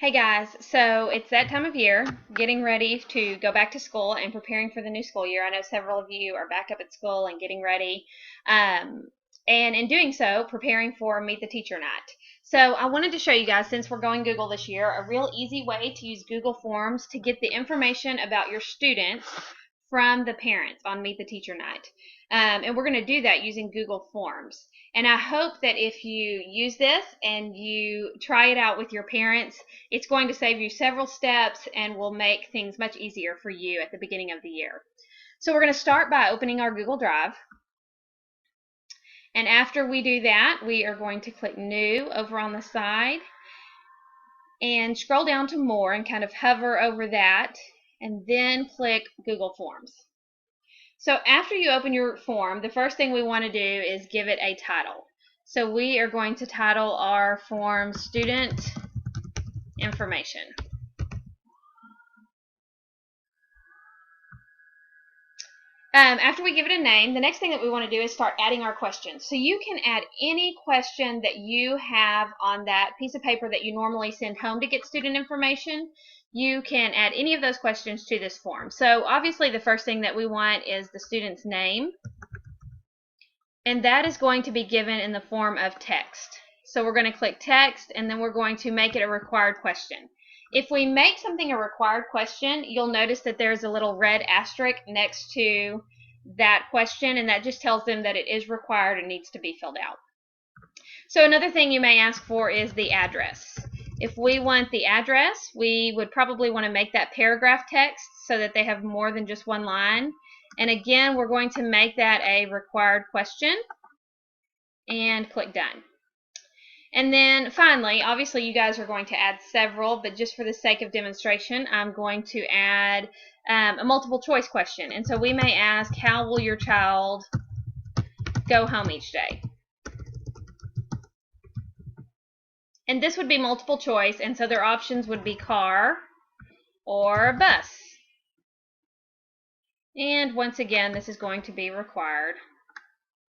Hey guys, so it's that time of year, getting ready to go back to school and preparing for the new school year. I know several of you are back up at school and getting ready, and in doing so, preparing for Meet the Teacher Night. So I wanted to show you guys, since we're going Google this year, a real easy way to use Google Forms to get the information about your students from the parents on Meet the Teacher Night. And we're going to do that using Google Forms. And I hope that if you use this and you try it out with your parents, it's going to save you several steps and will make things much easier for you at the beginning of the year. So we're going to start by opening our Google Drive. And after we do that, we are going to click New over on the side and scroll down to More and kind of hover over that and then click Google Forms. So after you open your form, the first thing we want to do is give it a title. So we are going to title our form Student Information. After we give it a name, the next thing that we want to do is start adding our questions. So you can add any question that you have on that piece of paper that you normally send home to get student information. You can add any of those questions to this form. So obviously the first thing that we want is the student's name, and that is going to be given in the form of text. So we're going to click text, and then we're going to make it a required question. If we make something a required question, you'll notice that there's a little red asterisk next to that question, and that just tells them that it is required and needs to be filled out. So another thing you may ask for is the address. If we want the address, we would probably want to make that paragraph text so that they have more than just one line. And again, we're going to make that a required question and click Done. And then finally, obviously you guys are going to add several, but just for the sake of demonstration, I'm going to add a multiple choice question. And so we may ask, how will your child go home each day? And this would be multiple choice, and so their options would be car or bus. And once again, this is going to be required.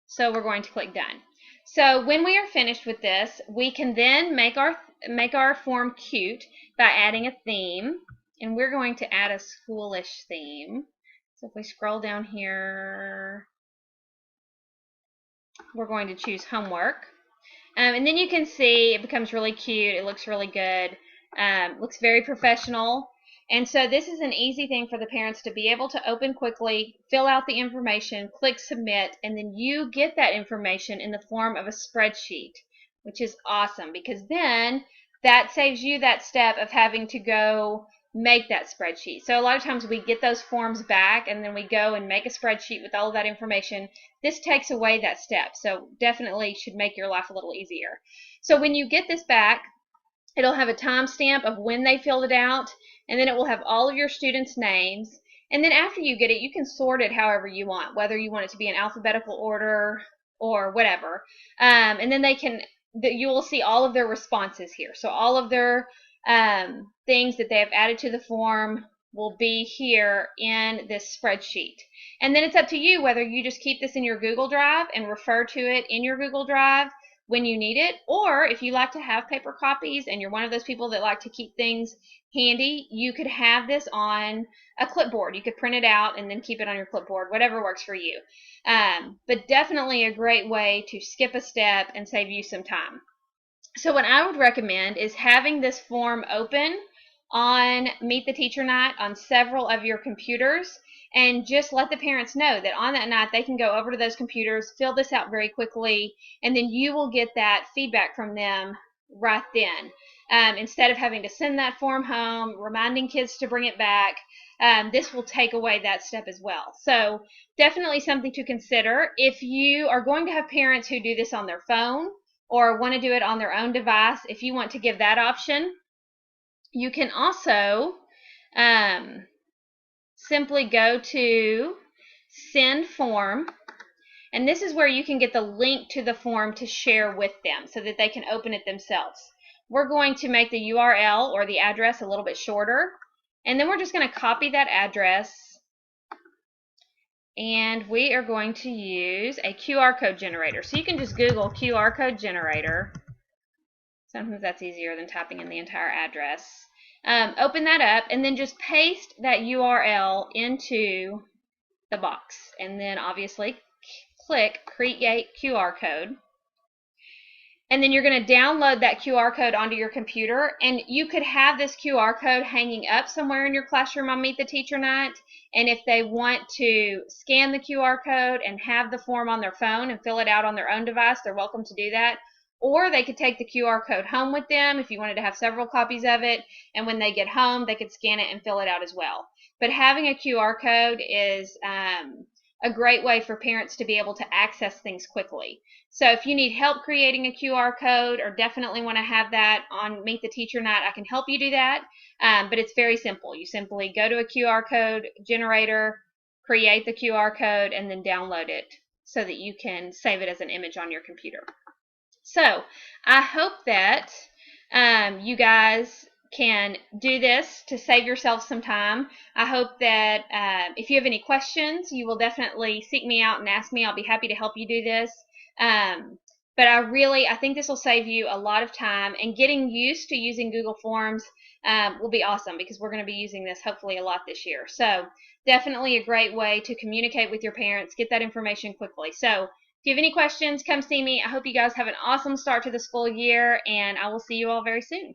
So we're going to click Done. So when we are finished with this, we can then make our form cute by adding a theme. And we're going to add a schoolish theme. So if we scroll down here, we're going to choose homework. And then you can see it becomes really cute. It looks really good. Looks very professional. And so this is an easy thing for the parents to be able to open quickly, fill out the information, click submit, and then you get that information in the form of a spreadsheet, which is awesome because then that saves you that step of having to go make that spreadsheet. So a lot of times we get those forms back and then we go and make a spreadsheet with all of that information. This takes away that step, so definitely should make your life a little easier. So when you get this back, it'll have a timestamp of when they filled it out, and then it will have all of your students' names. And then after you get it, you can sort it however you want, whether you want it to be in alphabetical order or whatever. And then you will see all of their responses here. So all of their things that they have added to the form will be here in this spreadsheet. And then it's up to you whether you just keep this in your Google Drive and refer to it in your Google Drive when you need it, or if you like to have paper copies and you're one of those people that like to keep things handy, you could have this on a clipboard. You could print it out and then keep it on your clipboard, whatever works for you. But definitely a great way to skip a step and save you some time. So what I would recommend is having this form open on Meet the Teacher Night on several of your computers, and just let the parents know that on that night they can go over to those computers, fill this out very quickly, and then you will get that feedback from them right then. Instead of having to send that form home, reminding kids to bring it back, this will take away that step as well. So definitely something to consider. If you are going to have parents who do this on their phone or want to do it on their own device, if you want to give that option, you can also simply go to Send Form, and this is where you can get the link to the form to share with them so that they can open it themselves. We're going to make the URL or the address a little bit shorter, and then we're just going to copy that address, and we are going to use a QR code generator. So you can just Google QR code generator. Sometimes that's easier than typing in the entire address. Open that up and then just paste that URL into the box. And then obviously click Create QR Code. And then you're going to download that QR code onto your computer. And you could have this QR code hanging up somewhere in your classroom on Meet the Teacher Night. And if they want to scan the QR code and have the form on their phone and fill it out on their own device, they're welcome to do that. Or they could take the QR code home with them if you wanted to have several copies of it. And when they get home, they could scan it and fill it out as well. But having a QR code is a great way for parents to be able to access things quickly. So if you need help creating a QR code or definitely want to have that on Meet the Teacher Night, I can help you do that. But it's very simple. You simply go to a QR code generator, create the QR code, and then download it so that you can save it as an image on your computer. So I hope that you guys can do this to save yourself some time. I hope that if you have any questions, you will definitely seek me out and ask me. I'll be happy to help you do this. But I think this will save you a lot of time, and getting used to using Google Forms will be awesome because we're going to be using this hopefully a lot this year. So definitely a great way to communicate with your parents, get that information quickly. So if you have any questions, come see me. I hope you guys have an awesome start to the school year, and I will see you all very soon.